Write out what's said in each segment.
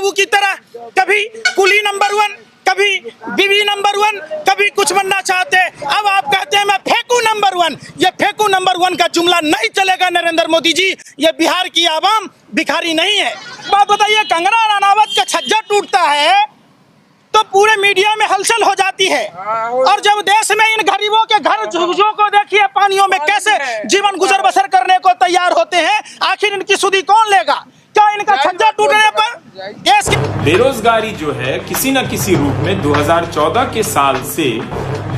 बाबू की तरह कभी कुली नंबर 1, कभी बीवी नंबर 1, कभी कुछ बनना चाहते हैं। अब आप कहते हैं मैं फेंकू नंबर 1। ये फेंकू नंबर 1 का जुमला नहीं चलेगा नरेंद्र मोदी जी। ये बिहार की आवाम भिखारी नहीं है। बात बताइए, कंगना रनावत का छज्जा टूटता है तो पूरे मीडिया में हलचल हो जाती है, और जब देश में इन गरीबों के घर झुग्गियों को देखिए पानियों में कैसे जीवन गुजर बसर करने को तैयार होते हैं, आखिर इनकी सुधी कौन लेगा? क्या इनका छज्जा टूटने पर देश की बेरोजगारी जो है किसी न किसी रूप में 2014 के साल से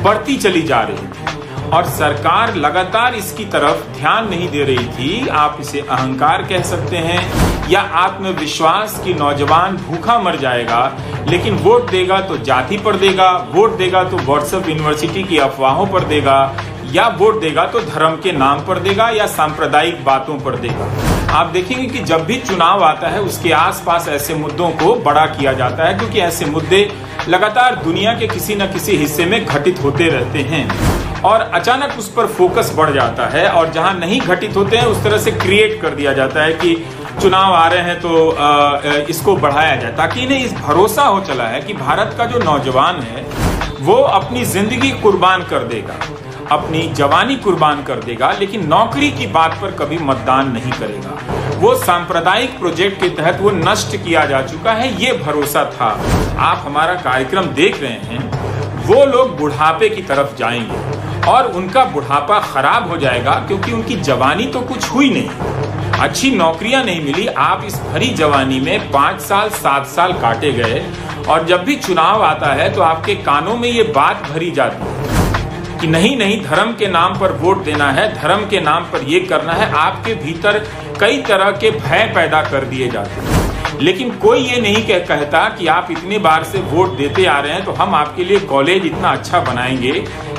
बढ़ती चली जा रही थी और सरकार लगातार इसकी तरफ ध्यान नहीं दे रही थी। आप इसे अहंकार कह सकते हैं या आत्मविश्वास की नौजवान भूखा मर जाएगा, लेकिन वोट देगा तो जाति पर देगा, वोट देगा तो व्हाट्सएप यूनिवर्सिटी की अफवाहों पर देगा, या वोट देगा तो धर्म के नाम पर देगा या सांप्रदायिक बातों पर देगा। आप देखेंगे कि जब भी चुनाव आता है उसके आसपास ऐसे मुद्दों को बड़ा किया जाता है, क्योंकि ऐसे मुद्दे लगातार दुनिया के किसी न किसी हिस्से में घटित होते रहते हैं और अचानक उस पर फोकस बढ़ जाता है, और जहां नहीं घटित होते हैं उस तरह से क्रिएट कर दिया जाता है कि चुनाव आ रहे हैं तो इसको बढ़ाया जाए, ताकि इन्हें इस भरोसा हो चला है कि भारत का जो नौजवान है वो अपनी जिंदगी कुर्बान कर देगा, अपनी जवानी कुर्बान कर देगा, लेकिन नौकरी की बात पर कभी मतदान नहीं करेगा। वो सांप्रदायिक प्रोजेक्ट के तहत वो नष्ट किया जा चुका है, ये भरोसा था। आप हमारा कार्यक्रम देख रहे हैं, वो लोग बुढ़ापे की तरफ जाएंगे और उनका बुढ़ापा खराब हो जाएगा, क्योंकि उनकी जवानी तो कुछ हुई नहीं, अच्छी नौकरियां नहीं मिली। आप इस भरी जवानी में 5 साल 7 साल काटे गए, और जब भी चुनाव आता है तो आपके कानों में ये बात भरी जाती है कि नहीं नहीं, धर्म के नाम पर वोट देना है, धर्म के नाम पर ये करना है। आपके भीतर कई तरह के भय पैदा कर दिए जाते हैं, लेकिन कोई ये नहीं कहता कि आप इतने बार से वोट देते आ रहे हैं तो हम आपके लिए कॉलेज इतना अच्छा बनाएंगे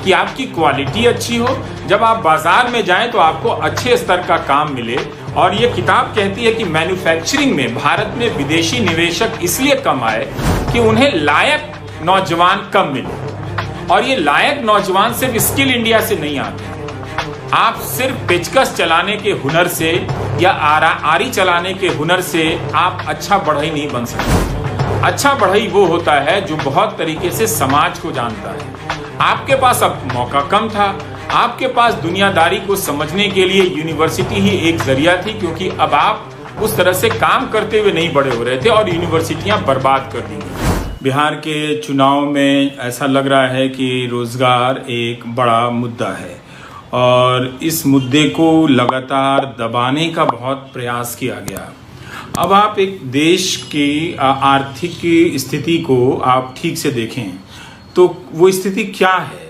कि आपकी क्वालिटी अच्छी हो, जब आप बाजार में जाएं तो आपको अच्छे स्तर का काम मिले। और ये किताब कहती है कि मैन्युफैक्चरिंग में भारत में विदेशी निवेशक इसलिए कम आए कि उन्हें लायक नौजवान कम मिले, और ये लायक नौजवान सिर्फ स्किल इंडिया से नहीं आते। आप सिर्फ पेचकस चलाने के हुनर से या आरी चलाने के हुनर से आप अच्छा बढ़ई नहीं बन सकते। अच्छा बढ़ई वो होता है जो बहुत तरीके से समाज को जानता है। आपके पास अब मौका कम था, आपके पास दुनियादारी को समझने के लिए यूनिवर्सिटी ही एक जरिया थी, क्योंकि अब आप उस तरह से काम करते हुए नहीं बड़े हो रहे थे और यूनिवर्सिटियां बर्बाद कर दी गई। बिहार के चुनाव में ऐसा लग रहा है कि रोजगार एक बड़ा मुद्दा है, और इस मुद्दे को लगातार दबाने का बहुत प्रयास किया गया। अब आप एक देश की आर्थिक स्थिति को आप ठीक से देखें तो वो स्थिति क्या है,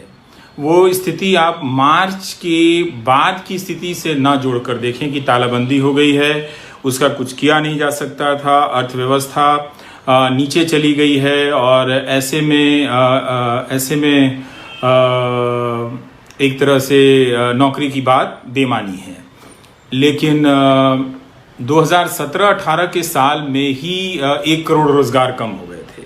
वो स्थिति आप मार्च के बाद की स्थिति से ना जोड़कर देखें कि तालाबंदी हो गई है, उसका कुछ किया नहीं जा सकता था, अर्थव्यवस्था नीचे चली गई है, और ऐसे में एक तरह से नौकरी की बात बेमानी है। लेकिन 2017-18 के साल में ही 1 करोड़ रोजगार कम हो गए थे,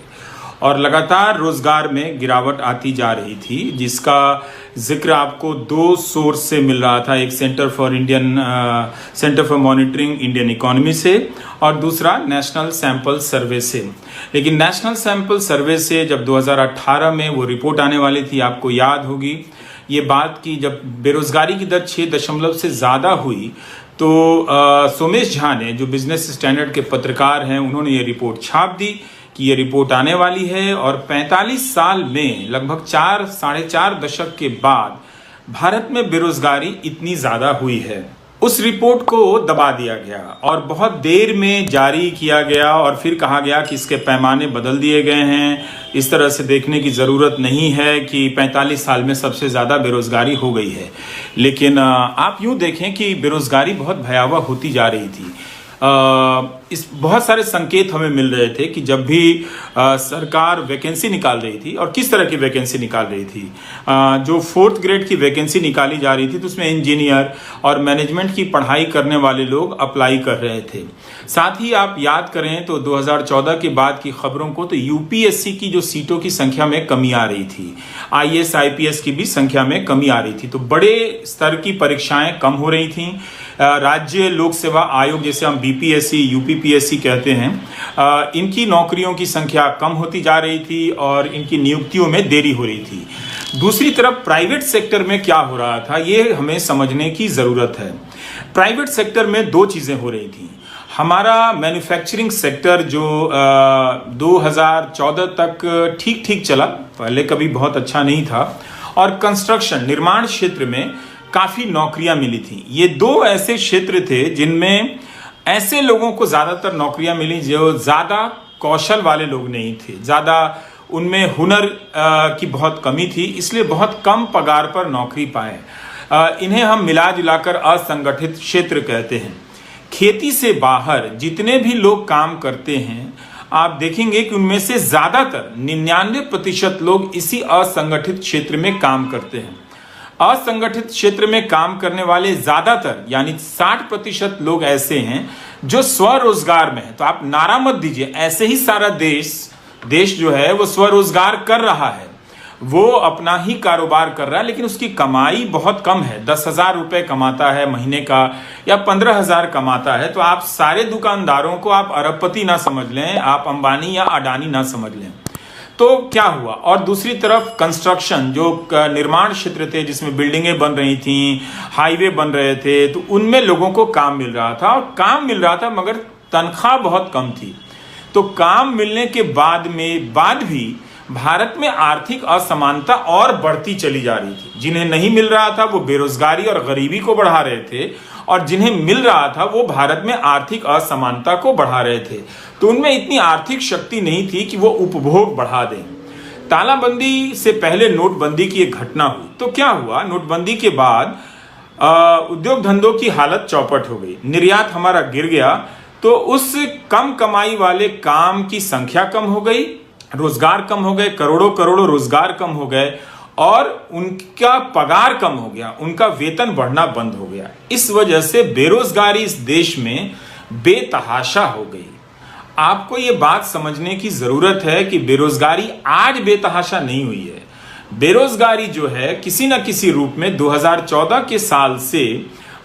और लगातार रोजगार में गिरावट आती जा रही थी, जिसका जिक्र आपको 2 सोर्स से मिल रहा था। एक centre for monitoring Indian economy से, और दूसरा नेशनल सैंपल सर्वे से। लेकिन नेशनल सैंपल सर्वे से जब 2018 में वो रिपोर्ट आने वाली थी, आपको याद होगी ये बात की जब बेरोजगारी की दर 6 से ज्यादा हुई, तो सोमेश झा ने, जो बिजनेस स्टैंडर्ड के पत्रकार हैं, उन्होंने ये रिपोर्ट छाप दी कि ये रिपोर्ट आने वाली है, और 45 साल में लगभग 4-4.5 दशक के बाद भारत में बेरोजगारी इतनी ज्यादा हुई है। उस रिपोर्ट को दबा दिया गया और बहुत देर में जारी किया गया, और फिर कहा गया कि इसके पैमाने बदल दिए गए हैं, इस तरह से देखने की जरूरत नहीं है कि 45 साल में सबसे ज्यादा बेरोजगारी हो गई है। लेकिन आप यूं देखें कि बेरोजगारी बहुत भयावह होती जा रही थी। इस बहुत सारे संकेत हमें मिल रहे थे कि जब भी सरकार वैकेंसी निकाल रही थी, और किस तरह की वैकेंसी निकाल रही थी, जो 4th ग्रेड की वैकेंसी निकाली जा रही थी तो उसमें इंजीनियर और मैनेजमेंट की पढ़ाई करने वाले लोग अप्लाई कर रहे थे। साथ ही आप याद करें तो 2014 के बाद की खबरों को, तो यूपीएससी की जो सीटों की संख्या में कमी आ रही थी, आईएएस आईपीएस की भी संख्या में कमी आ रही थी, तो बड़े स्तर की परीक्षाएं कम हो रही थी। राज्य लोक सेवा आयोग, जैसे हम बीपीएससी यूपीपीएससी कहते हैं, इनकी नौकरियों की संख्या कम होती जा रही थी और इनकी नियुक्तियों में देरी हो रही थी। दूसरी तरफ प्राइवेट सेक्टर में क्या हो रहा था, ये हमें समझने की जरूरत है। प्राइवेट सेक्टर में दो चीजें हो रही थी। हमारा मैन्युफैक्चरिंग सेक्टर जो 2014 तक ठीक ठीक चला, पहले कभी बहुत अच्छा नहीं था, और कंस्ट्रक्शन निर्माण क्षेत्र में काफी नौकरियां मिली थी। ये दो ऐसे क्षेत्र थे जिनमें ऐसे लोगों को ज्यादातर नौकरियां मिली जो ज्यादा कौशल वाले लोग नहीं थे, ज्यादा उनमें हुनर की बहुत कमी थी, इसलिए बहुत कम पगार पर नौकरी पाए। इन्हें हम मिला जुलाकर असंगठित क्षेत्र कहते हैं। खेती से बाहर जितने भी लोग काम करते हैं, आप देखेंगे कि उनमें से ज्यादातर 99% लोग इसी असंगठित क्षेत्र में काम करते हैं। असंगठित क्षेत्र में काम करने वाले ज्यादातर यानी 60% लोग ऐसे हैं जो स्वरोजगार में है। तो आप नारा मत दीजिए, ऐसे ही सारा देश जो है वो स्वरोजगार कर रहा है, वो अपना ही कारोबार कर रहा है, लेकिन उसकी कमाई बहुत कम है। 10,000 रुपए कमाता है महीने का या 15,000 कमाता है। तो आप सारे दुकानदारों को आप अरबपति ना समझ लें, आप अंबानी या अडानी ना समझ लें। तो क्या हुआ, और दूसरी तरफ कंस्ट्रक्शन जो निर्माण क्षेत्र थे जिसमें बिल्डिंगें बन रही थी, हाईवे बन रहे थे, तो उनमें लोगों को काम मिल रहा था, और काम मिल रहा था मगर तनख्वाह बहुत कम थी। तो काम मिलने के बाद भी भारत में आर्थिक असमानता और बढ़ती चली जा रही थी। जिन्हें नहीं मिल रहा था वो बेरोजगारी और गरीबी को बढ़ा रहे थे, और जिन्हें मिल रहा था वो भारत में आर्थिक असमानता को बढ़ा रहे थे। तो उनमें इतनी आर्थिक शक्ति नहीं थी कि वो उपभोग बढ़ा दें। तालाबंदी से पहले नोटबंदी की एक घटना हुई। तो क्या हुआ, नोटबंदी के बाद उद्योग धंधों की हालत चौपट हो गई, निर्यात हमारा गिर गया। तो उस कम कमाई वाले काम की संख्या कम हो गई, रोजगार कम हो गए, करोड़ों करोड़ों रोजगार कम हो गए, और उनका पगार कम हो गया, उनका वेतन बढ़ना बंद हो गया। इस वजह से बेरोजगारी इस देश में बेतहाशा हो गई। आपको ये बात समझने की जरूरत है कि बेरोजगारी आज बेतहाशा नहीं हुई है। बेरोजगारी जो है किसी न किसी रूप में 2014 के साल से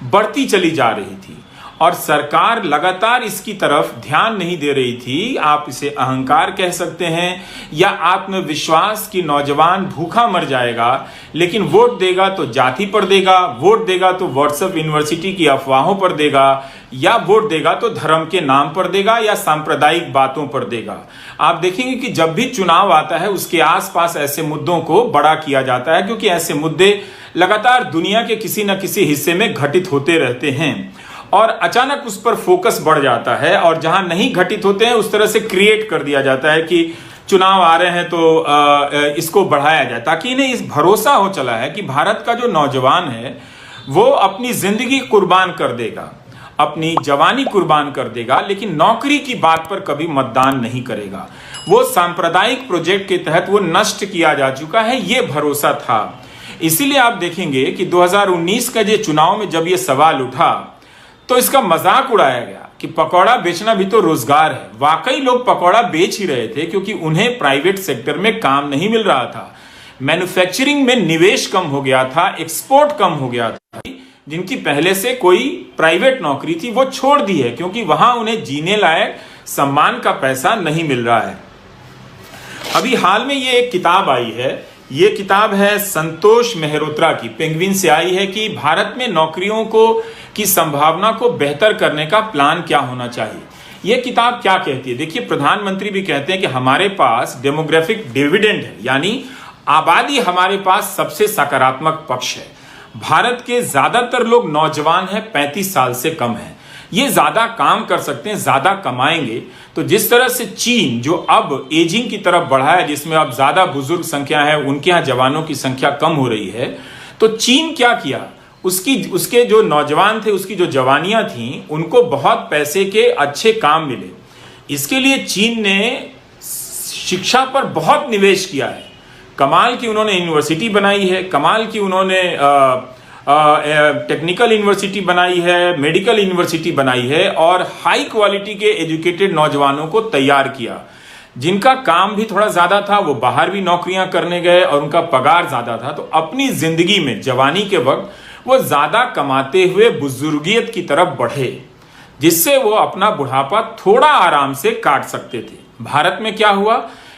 बढ़ती चली जा रही थी, और सरकार लगातार इसकी तरफ ध्यान नहीं दे रही थी। आप इसे अहंकार कह सकते हैं या आत्मविश्वास की नौजवान भूखा मर जाएगा, लेकिन वोट देगा तो जाति पर देगा, वोट देगा तो व्हाट्सएप यूनिवर्सिटी की अफवाहों पर देगा, या वोट देगा तो धर्म के नाम पर देगा या सांप्रदायिक बातों पर देगा। आप देखेंगे कि जब भी चुनाव आता है उसके आसपास ऐसे मुद्दों को बड़ा किया जाता है, क्योंकि ऐसे मुद्दे लगातार दुनिया के किसी न किसी हिस्से में घटित होते रहते हैं, और अचानक उस पर फोकस बढ़ जाता है, और जहां नहीं घटित होते हैं उस तरह से क्रिएट कर दिया जाता है कि चुनाव आ रहे हैं तो इसको बढ़ाया जाए, ताकि इन्हें इस भरोसा हो चला है कि भारत का जो नौजवान है वो अपनी जिंदगी कुर्बान कर देगा, अपनी जवानी कुर्बान कर देगा, लेकिन नौकरी की बात पर कभी मतदान नहीं करेगा। वो सांप्रदायिक प्रोजेक्ट के तहत वो नष्ट किया जा चुका है, ये भरोसा था। इसीलिए आप देखेंगे कि 2019 का जो चुनाव में जब ये सवाल उठा तो इसका मजाक उड़ाया गया कि पकौड़ा बेचना भी तो रोजगार है। वाकई लोग पकौड़ा बेच ही रहे थे, क्योंकि उन्हें प्राइवेट सेक्टर में काम नहीं मिल रहा था। मैन्युफैक्चरिंग में निवेश कम हो गया था, एक्सपोर्ट कम हो गया था। जिनकी पहले से कोई प्राइवेट नौकरी थी वो छोड़ दी है, क्योंकि वहां उन्हें जीने लायक सम्मान का पैसा नहीं मिल रहा है। अभी हाल में ये एक किताब आई है, ये किताब है संतोष मेहरोत्रा की, पेंगुइन से आई है, कि भारत में नौकरियों की संभावना को बेहतर करने का प्लान क्या होना चाहिए। ये किताब क्या कहती है, देखिए प्रधानमंत्री भी कहते हैं कि हमारे पास डेमोग्राफिक डिविडेंड है, यानी आबादी हमारे पास सबसे सकारात्मक पक्ष है। भारत के ज्यादातर लोग नौजवान हैं, 35 साल से कम है, ये ज्यादा काम कर सकते हैं, ज्यादा कमाएंगे। तो जिस तरह से चीन जो अब एजिंग की तरफ बढ़ा है, जिसमें अब ज्यादा बुजुर्ग संख्या है, उनके यहाँ जवानों की संख्या कम हो रही है, तो चीन क्या किया, उसके जो नौजवान थे, उसकी जो जवानियां थी, उनको बहुत पैसे के अच्छे काम मिले। इसके लिए चीन ने शिक्षा पर बहुत निवेश किया है। कमाल की उन्होंने यूनिवर्सिटी बनाई है, कमाल की उन्होंने टेक्निकल यूनिवर्सिटी बनाई है, मेडिकल यूनिवर्सिटी बनाई है, और हाई क्वालिटी के एजुकेटेड नौजवानों को तैयार किया। जिनका काम भी थोड़ा ज्यादा था वो बाहर भी नौकरियां करने गए और उनका पगार ज्यादा था। तो अपनी जिंदगी में जवानी के वक्त वो ज्यादा कमाते हुए बुजुर्गियत की तरफ बढ़े, जिससे वो अपना बुढ़ापा थोड़ा आराम से काट सकते थे। भारत में क्या हुआ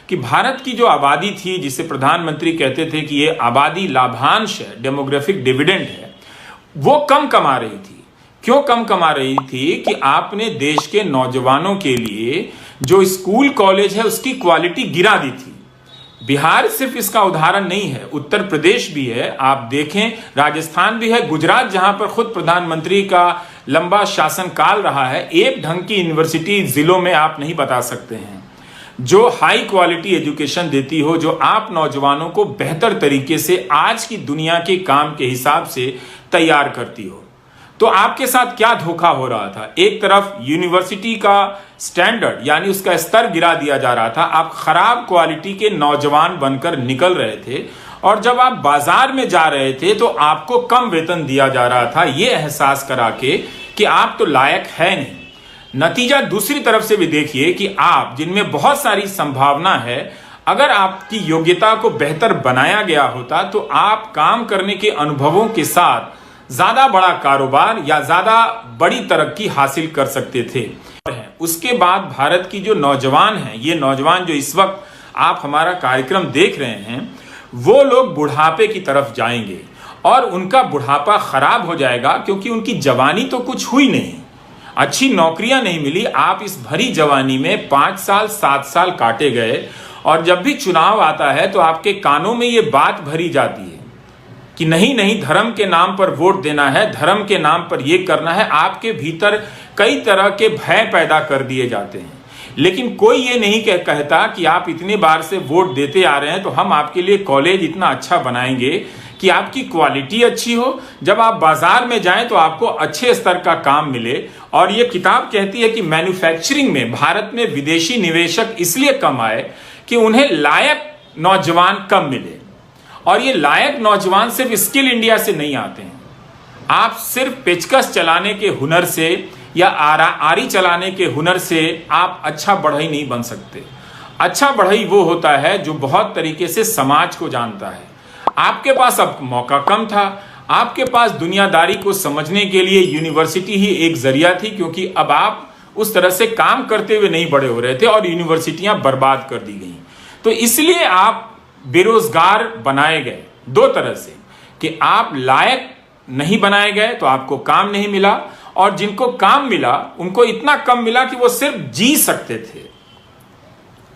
कि भारत की जो आबादी थी, जिसे प्रधानमंत्री कहते थे कि ये आबादी लाभांश है, डेमोग्राफिक डिविडेंड है, वो कम कमा रही थी। क्यों कम कमा रही थी कि आपने देश के नौजवानों के लिए जो स्कूल कॉलेज है उसकी क्वालिटी गिरा दी थी। बिहार सिर्फ इसका उदाहरण नहीं है, उत्तर प्रदेश भी है, आप देखें राजस्थान भी है, गुजरात जहां पर खुद प्रधानमंत्री का लंबा शासनकाल रहा है, एक ढंग की यूनिवर्सिटी जिलों में आप नहीं बता सकते हैं जो हाई क्वालिटी एजुकेशन देती हो, जो आप नौजवानों को बेहतर तरीके से आज की दुनिया के काम के हिसाब से तैयार करती हो। तो आपके साथ क्या धोखा हो रहा था? एक तरफ यूनिवर्सिटी का स्टैंडर्ड यानी उसका स्तर गिरा दिया जा रहा था, आप खराब क्वालिटी के नौजवान बनकर निकल रहे थे, और जब आप बाजार में जा रहे थे तो आपको कम वेतन दिया जा रहा था, यह एहसास करा के कि आप तो लायक है नहीं। नतीजा दूसरी तरफ से भी देखिए कि आप, जिनमें बहुत सारी संभावना है, अगर आपकी योग्यता को बेहतर बनाया गया होता तो आप काम करने के अनुभवों के साथ ज्यादा बड़ा कारोबार या ज्यादा बड़ी तरक्की हासिल कर सकते थे। उसके बाद भारत की जो नौजवान हैं, ये नौजवान जो इस वक्त आप हमारा कार्यक्रम देख रहे हैं, वो लोग बुढ़ापे की तरफ जाएंगे और उनका बुढ़ापा खराब हो जाएगा, क्योंकि उनकी जवानी तो कुछ हुई नहीं, अच्छी नौकरियां नहीं मिली। आप इस भरी जवानी में 5 साल 7 साल काटे गए, और जब भी चुनाव आता है तो आपके कानों में ये बात भरी जाती है कि नहीं नहीं, धर्म के नाम पर वोट देना है, धर्म के नाम पर ये करना है। आपके भीतर कई तरह के भय पैदा कर दिए जाते हैं, लेकिन कोई ये नहीं कहता कि आप इतने बार से वोट देते आ रहे हैं तो हम आपके लिए कॉलेज इतना अच्छा बनाएंगे कि आपकी क्वालिटी अच्छी हो, जब आप बाजार में जाएं तो आपको अच्छे स्तर का काम मिले। और ये किताब कहती है कि मैन्युफैक्चरिंग में भारत में विदेशी निवेशक इसलिए कम आए कि उन्हें लायक नौजवान कम मिले, और ये लायक नौजवान सिर्फ स्किल इंडिया से नहीं आते हैं। आप सिर्फ पेचकस चलाने के हुनर से या आरी चलाने के हुनर से आप अच्छा बढ़ई नहीं बन सकते। अच्छा बढ़ई वो होता है जो बहुत तरीके से समाज को जानता है। आपके पास अब मौका कम था, आपके पास दुनियादारी को समझने के लिए यूनिवर्सिटी ही एक जरिया थी, क्योंकि अब आप उस तरह से काम करते हुए नहीं बड़े हो रहे थे और यूनिवर्सिटियां बर्बाद कर दी गई। तो इसलिए आप बेरोजगार बनाए गए दो तरह से, कि आप लायक नहीं बनाए गए तो आपको काम नहीं मिला, और जिनको काम मिला उनको इतना कम मिला कि वो सिर्फ जी सकते थे,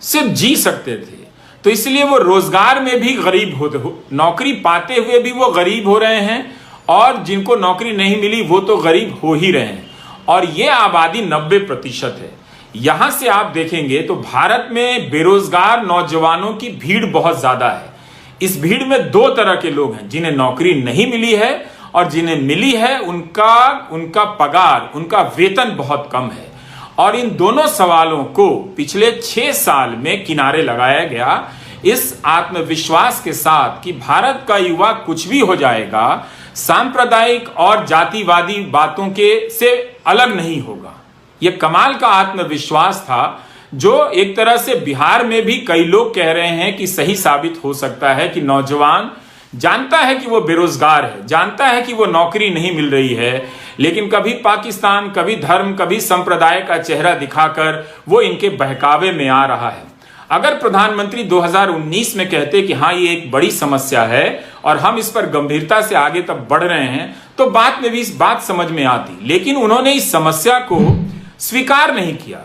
सिर्फ जी सकते थे। तो इसलिए वो रोजगार में भी गरीब होते हो, नौकरी पाते हुए भी वो गरीब हो रहे हैं, और जिनको नौकरी नहीं मिली वो तो गरीब हो ही रहे हैं। और ये आबादी 90% है। यहां से आप देखेंगे तो भारत में बेरोजगार नौजवानों की भीड़ बहुत ज्यादा है। इस भीड़ में दो तरह के लोग हैं, जिन्हें नौकरी नहीं मिली है और जिन्हें मिली है उनका पगार, उनका वेतन बहुत कम है। और इन दोनों सवालों को पिछले 6 साल में किनारे लगाया गया इस आत्मविश्वास के साथ कि भारत का युवा कुछ भी हो जाएगा, सांप्रदायिक और जातिवादी बातों के से अलग नहीं होगा। यह कमाल का आत्मविश्वास था, जो एक तरह से बिहार में भी कई लोग कह रहे हैं कि सही साबित हो सकता है कि नौजवान जानता है कि वो बेरोजगार है, जानता है कि वो नौकरी नहीं मिल रही है, लेकिन कभी पाकिस्तान, कभी धर्म, कभी संप्रदाय का चेहरा दिखाकर वो इनके बहकावे में आ रहा है। अगर प्रधानमंत्री 2019 में कहते कि हाँ ये एक बड़ी समस्या है और हम इस पर गंभीरता से आगे तक बढ़ रहे हैं, तो बाद में भी इस बात समझ में आती। लेकिन उन्होंने इस समस्या को स्वीकार नहीं किया,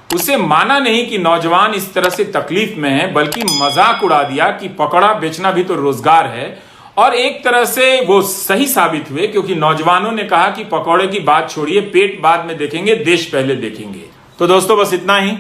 उसे माना नहीं कि नौजवान इस तरह से तकलीफ में है, बल्कि मजाक उड़ा दिया कि पकौड़ा बेचना भी तो रोजगार है। और एक तरह से वो सही साबित हुए, क्योंकि नौजवानों ने कहा कि पकौड़े की बात छोड़िए, पेट बाद में देखेंगे, देश पहले देखेंगे। तो दोस्तों बस इतना ही।